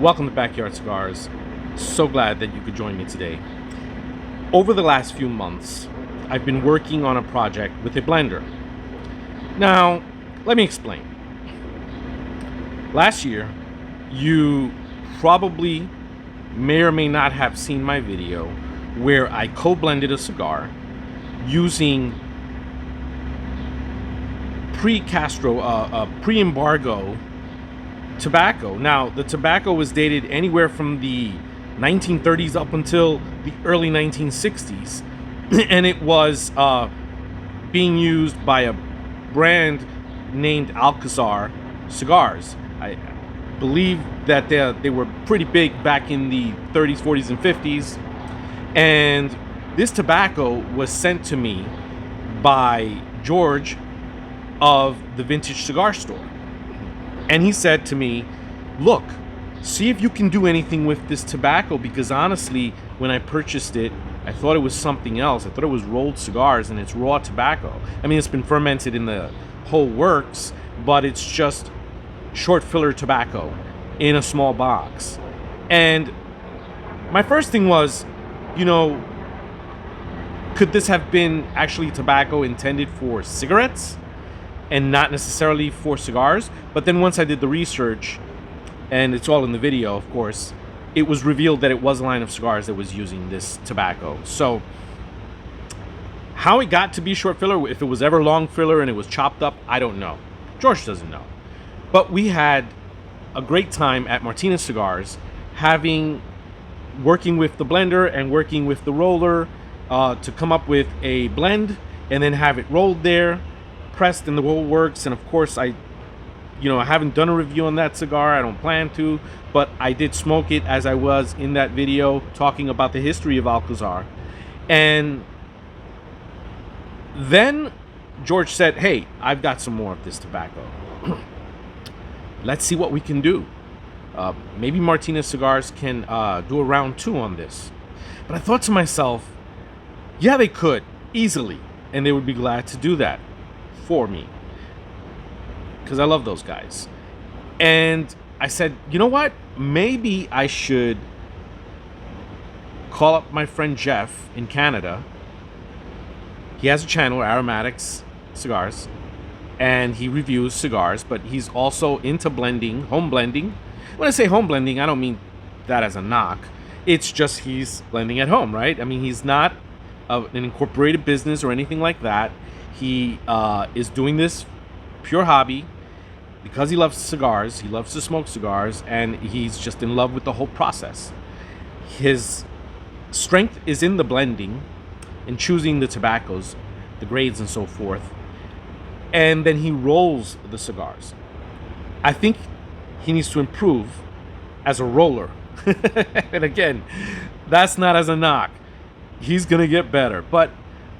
Welcome to Backyard Cigars. So glad that you could join me today. Over the last few months, I've been working on a project with a blender. Now, let me explain. Last year, you probably may or may not have seen my video where I co-blended a cigar using pre-embargo tobacco. Now, the tobacco was dated anywhere from the 1930s up until the early 1960s, and it was being used by a brand named Alkazar Cigars. I believe that they were pretty big back in the 30s, 40s, and 50s, and this tobacco was sent to me by George of the Vintage Cigar Store. And he said to me, look, see if you can do anything with this tobacco, because honestly, when I purchased it, I thought it was something else. I thought it was rolled cigars and it's raw tobacco. I mean, it's been fermented in the whole works, but it's just short filler tobacco in a small box. And my first thing was, could this have been actually tobacco intended for cigarettes and not necessarily for cigars? But then once I did the research, and it's all in the video, of course, it was revealed that it was a line of cigars that was using this tobacco. So how it got to be short filler, if it was ever long filler and it was chopped up, I don't know. George doesn't know. But we had a great time at Martinez Cigars, working with the blender and working with the roller to come up with a blend and then have it rolled there, pressed in the whole works. And of course, I haven't done a review on that cigar. I don't plan to, but I did smoke it as I was in that video talking about the history of Alkazar. And then George said, hey, I've got some more of this tobacco. Let's see what we can do. Maybe Martinez Cigars can do a round 2 on this. But I thought to myself, yeah, they could easily, and they would be glad to do that for me, because I love those guys. And I said, you know what? Maybe I should call up my friend Jeff in Canada. He has a channel, Aromatix Cigars, and he reviews cigars, but he's also into blending, home blending. When I say home blending, I don't mean that as a knock. It's just he's blending at home, right? I mean, he's not an incorporated business or anything like that. He is doing this pure hobby because he loves cigars. He loves to smoke cigars, and he's just in love with the whole process. His strength is in the blending and choosing the tobaccos, the grades, and so forth. And then he rolls the cigars. I think he needs to improve as a roller. And again, that's not as a knock. He's gonna get better. But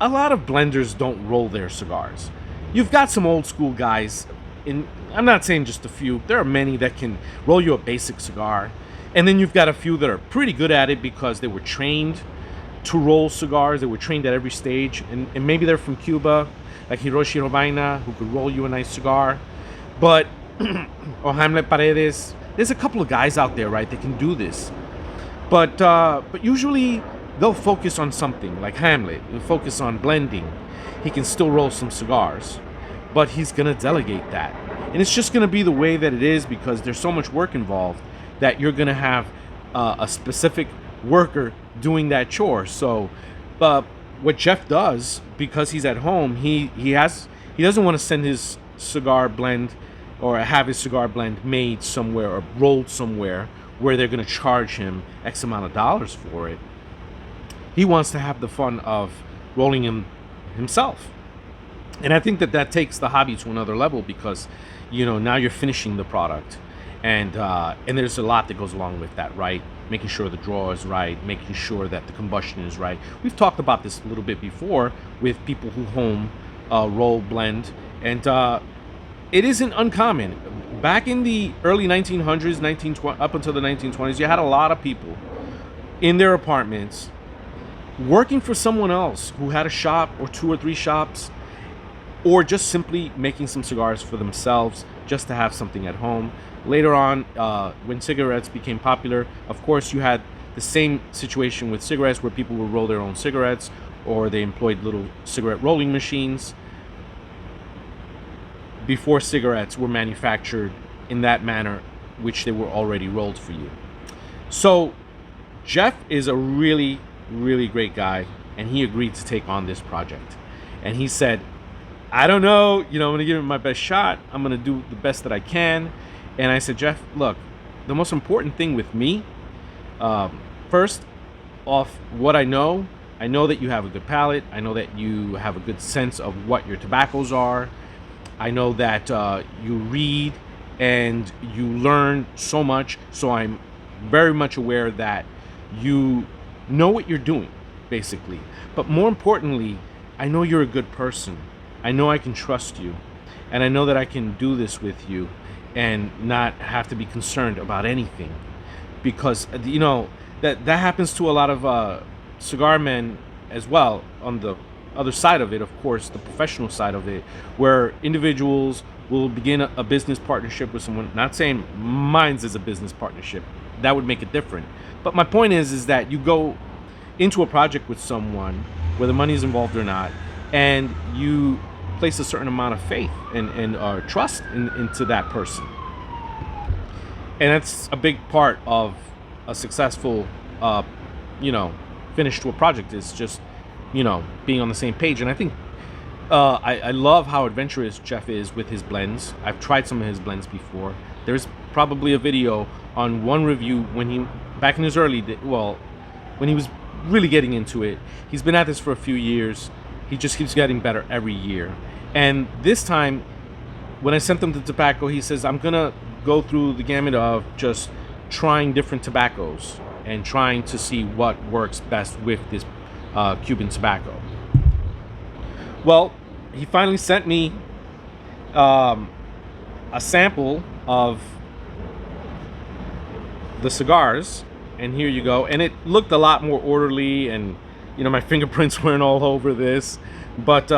a lot of blenders don't roll their cigars. You've got some old school guys, I'm not saying just a few, there are many that can roll you a basic cigar. And then you've got a few that are pretty good at it because they were trained to roll cigars. They were trained at every stage. And maybe they're from Cuba, like Hiroshi Robaina, who could roll you a nice cigar. But, or Hamlet Paredes, there's a couple of guys out there, right, that can do this. But usually they'll focus on something, like Hamlet. He'll focus on blending. He can still roll some cigars, but he's gonna delegate that. And it's just gonna be the way that it is, because there's so much work involved that you're gonna have a specific worker doing that chore. So what Jeff does, because he's at home, he doesn't want to send his cigar blend or have his cigar blend made somewhere or rolled somewhere where they're going to charge him X amount of dollars for it. He wants to have the fun of rolling him himself. And I think that takes the hobby to another level, because now you're finishing the product, and there's a lot that goes along with that, right? Making sure the draw is right, making sure that the combustion is right. We've talked about this a little bit before with people who home roll, blend, and it isn't uncommon. Back in the early 1900s, up until the 1920s, you had a lot of people in their apartments working for someone else who had a shop or 2 or 3 shops, or just simply making some cigars for themselves just to have something at home. Later on, when cigarettes became popular, of course, you had the same situation with cigarettes where people would roll their own cigarettes, or they employed little cigarette rolling machines before cigarettes were manufactured in that manner, which they were already rolled for you. So Jeff is a really, really great guy, and he agreed to take on this project. And he said, I don't know, I'm going to give it my best shot. I'm going to do the best that I can. And I said, Jeff, look, the most important thing with me, first off what I know that you have a good palate. I know that you have a good sense of what your tobaccos are. I know that you read and you learn so much. So I'm very much aware that you know what you're doing, basically. But more importantly, I know you're a good person. I know I can trust you. And I know that I can do this with you and not have to be concerned about anything. Because, that happens to a lot of cigar men as well. On the other side of it, of course, the professional side of it, where individuals will begin a business partnership with someone. Not saying mine's is a business partnership. That would make it different. But my point is that you go into a project with someone, whether money is involved or not, and you place a certain amount of faith and trust into that person. And that's a big part of a successful, finish to a project, is just, being on the same page. And I think I love how adventurous Jeff is with his blends. I've tried some of his blends before. There's probably a video on one review when he, back in his when he was really getting into it. He's been at this for a few years. He just keeps getting better every year. And this time, when I sent him the tobacco, he says, I'm going to go through the gamut of just trying different tobaccos and trying to see what works best with this Cuban tobacco. Well, he finally sent me a sample of the cigars, and here you go. And it looked a lot more orderly, and my fingerprints weren't all over this, but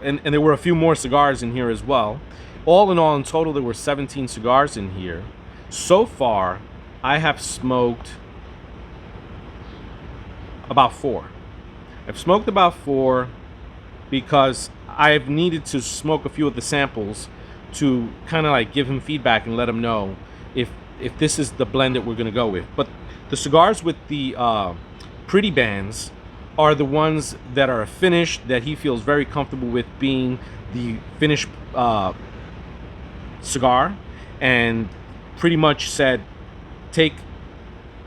and there were a few more cigars in here as well. All in all, in total, there were 17 cigars in here. So far, I have smoked about 4. I've smoked about 4 because I've needed to smoke a few of the samples to kind of like give him feedback and let him know if this is the blend that we're going to go with. But the cigars with the pretty bands are the ones that are finished, that he feels very comfortable with being the finished cigar, and pretty much said, take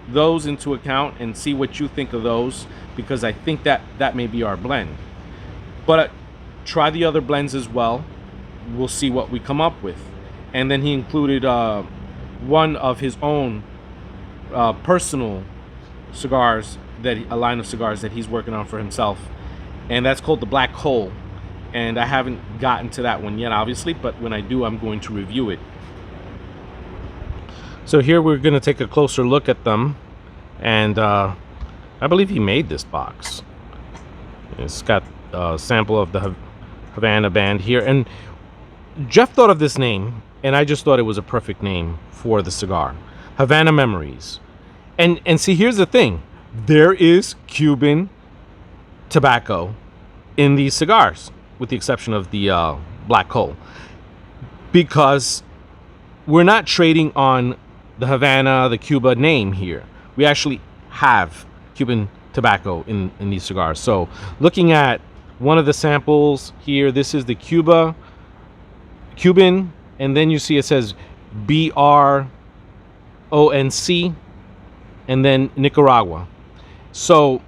those into account and see what you think of those, because I think that may be our blend. But try the other blends as well. We'll see what we come up with. And then he included one of his own personal cigars, a line of cigars that he's working on for himself, and that's called the Black Hole. And I haven't gotten to that one yet, obviously, but when I do, I'm going to review it. So here we're going to take a closer look at them, and I believe he made this box. It's got a sample of the Havana band here, and Jeff thought of this name, and I just thought it was a perfect name for the cigar, Havana Memories. And see, here's the thing. There is Cuban tobacco in these cigars, with the exception of the Black Hole, because we're not trading on the Havana, the Cuba name here. We actually have Cuban tobacco in these cigars. So looking at one of the samples here, this is the Cuban, and then you see it says BRONC, and then Nicaragua. So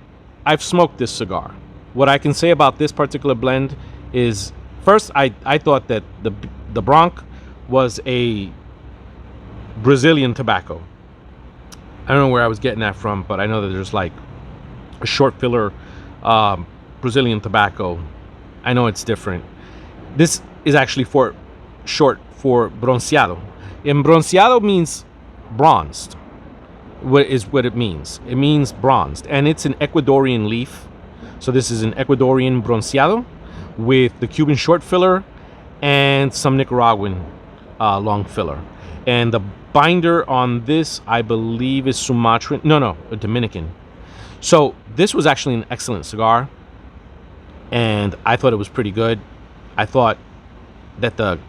I've smoked this cigar. What I can say about this particular blend is, first, I thought that the Bronc was a Brazilian tobacco. I don't know where I was getting that from, but I know that there's like a short filler Brazilian tobacco. I know it's different. This is actually short for bronceado. And bronceado means bronzed. What it means. It means bronzed, and it's an Ecuadorian leaf. So this is an Ecuadorian bronceado with the Cuban short filler and some Nicaraguan long filler. And the binder on this, I believe, is Sumatran. No, a Dominican. So this was actually an excellent cigar, and I thought it was pretty good. I thought that the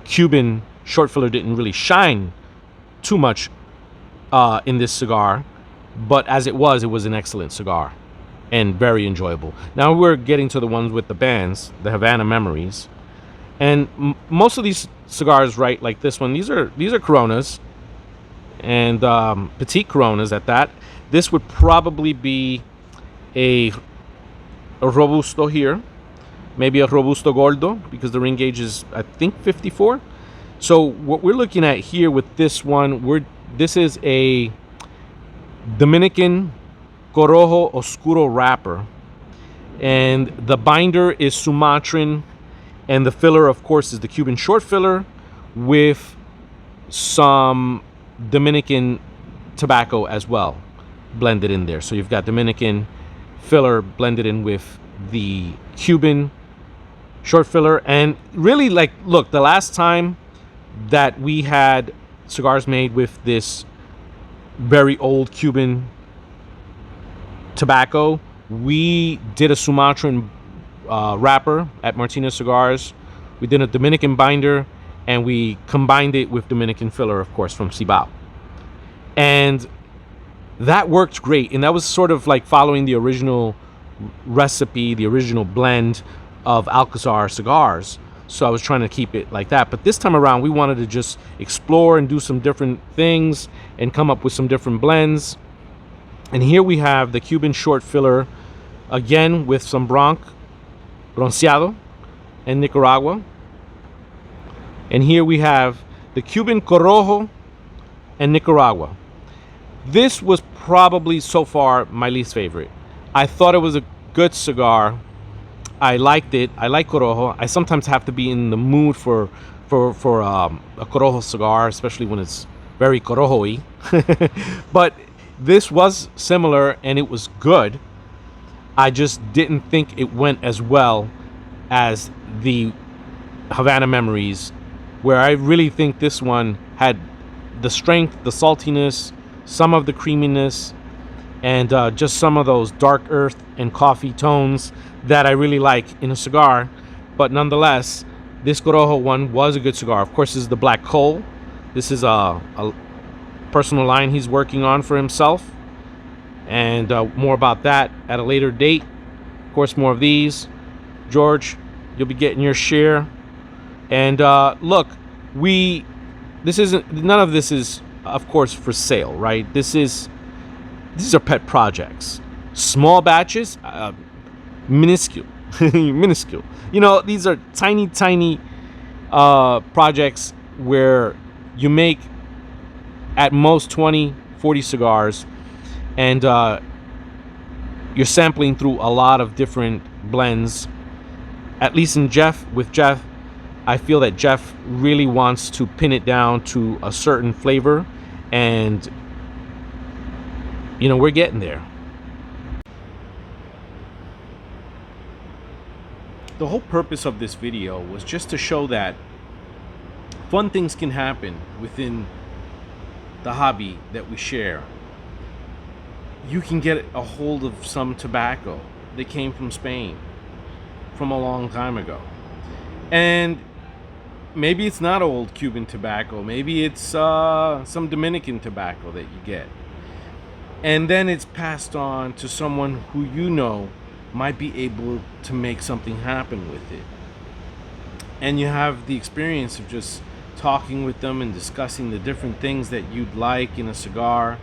Cuban short filler didn't really shine too much in this cigar, but as it was an excellent cigar and very enjoyable. Now we're getting to the ones with the bands, the Havana Memories, and most of these cigars, right, like this one, these are Coronas, and petite Coronas at that. This would probably be a Robusto here, maybe a Robusto Gordo, because the ring gauge is, I think, 54. So what we're looking at here with this one, this is a Dominican Corojo Oscuro wrapper, and the binder is Sumatran, and the filler, of course, is the Cuban short filler with some Dominican tobacco as well blended in there. So you've got Dominican filler blended in with the Cuban short filler. And really, like, look, the last time that we had cigars made with this very old Cuban tobacco, we did a Sumatran wrapper at Martinez Cigars. We did a Dominican binder, and we combined it with Dominican filler, of course, from Cibao. And that worked great. And that was sort of like following the original recipe, the original blend of Alkazar cigars. So I was trying to keep it like that. But this time around, we wanted to just explore and do some different things and come up with some different blends. And here we have the Cuban short filler, again with some Bronceado and Nicaragua. And here we have the Cuban Corojo and Nicaragua. This was probably so far my least favorite. I thought it was a good cigar. I liked it. I like Corojo. I sometimes have to be in the mood for a Corojo cigar, especially when it's very Corojo-y. But this was similar and it was good. I just didn't think it went as well as the Havana Memories, where I really think this one had the strength, the saltiness, some of the creaminess, and just some of those dark earth and coffee tones that I really like in a cigar. But nonetheless, this Corojo one was a good cigar. Of course, this is the Black Coal. This is a personal line he's working on for himself, and more about that at a later date. Of course, more of these. George, you'll be getting your share. And look, none of this is, of course, for sale, right? These are pet projects, small batches, minuscule. Minuscule. You know, these are tiny projects where you make at most 20, 40 cigars, and you're sampling through a lot of different blends. At least with Jeff, I feel that Jeff really wants to pin it down to a certain flavor, and we're getting there. The whole purpose of this video was just to show that fun things can happen within the hobby that we share. You can get a hold of some tobacco that came from Spain from a long time ago, and maybe it's not old Cuban tobacco, maybe it's some Dominican tobacco that you get, and then it's passed on to someone who might be able to make something happen with it, and you have the experience of just talking with them and discussing the different things that you'd like in a cigar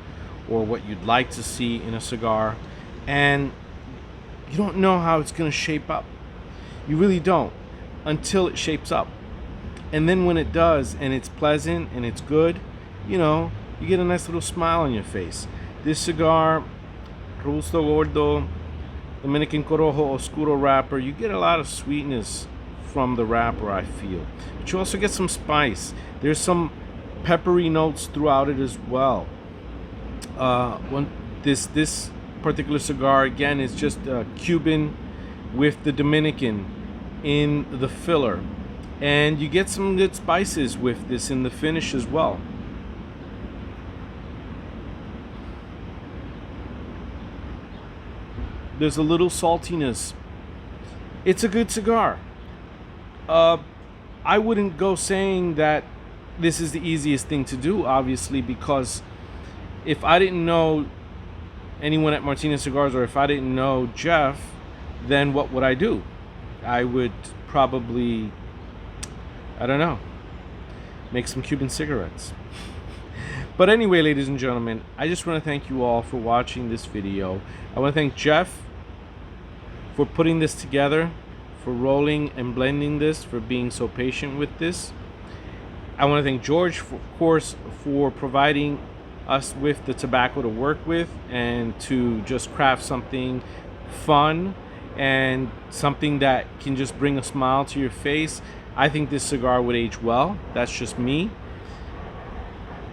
or what you'd like to see in a cigar, and you don't know how it's going to shape up. You really don't, until it shapes up. And then when it does, and it's pleasant and it's good, you get a nice little smile on your face. This cigar, Robusto Gordo, Dominican Corojo Oscuro wrapper, you get a lot of sweetness from the wrapper, I feel. But you also get some spice. There's some peppery notes throughout it as well. This particular cigar, again, is just Cuban with the Dominican in the filler. And you get some good spices with this in the finish as well. There's a little saltiness. It's a good cigar. I wouldn't go saying that this is the easiest thing to do, obviously, because if I didn't know anyone at Martinez Cigars, or if I didn't know Jeff, then what would I do? I would probably, I don't know, make some Cuban cigarettes. But anyway, ladies and gentlemen, I just want to thank you all for watching this video. I want to thank Jeff for putting this together, for rolling and blending this, for being so patient with this. I want to thank George, of course, for providing us with the tobacco to work with and to just craft something fun and something that can just bring a smile to your face. I think this cigar would age well. That's just me.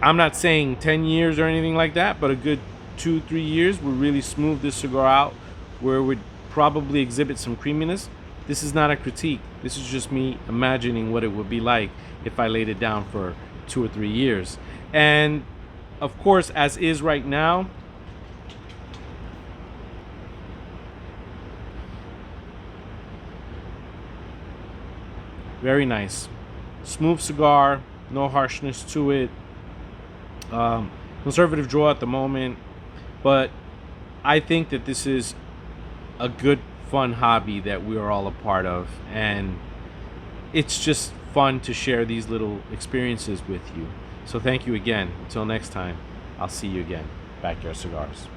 I'm not saying 10 years or anything like that, but a good 2-3 years would really smooth this cigar out, where it would probably exhibit some creaminess. This is not a critique. This is just me imagining what it would be like if I laid it down for 2 or 3 years. And of course, as is right now, very nice. Smooth cigar, no harshness to it. Conservative draw at the moment, but I think that this is a good, fun hobby that we are all a part of, and it's just fun to share these little experiences with you. So thank you again. Until next time, I'll see you again. Backyard Cigars.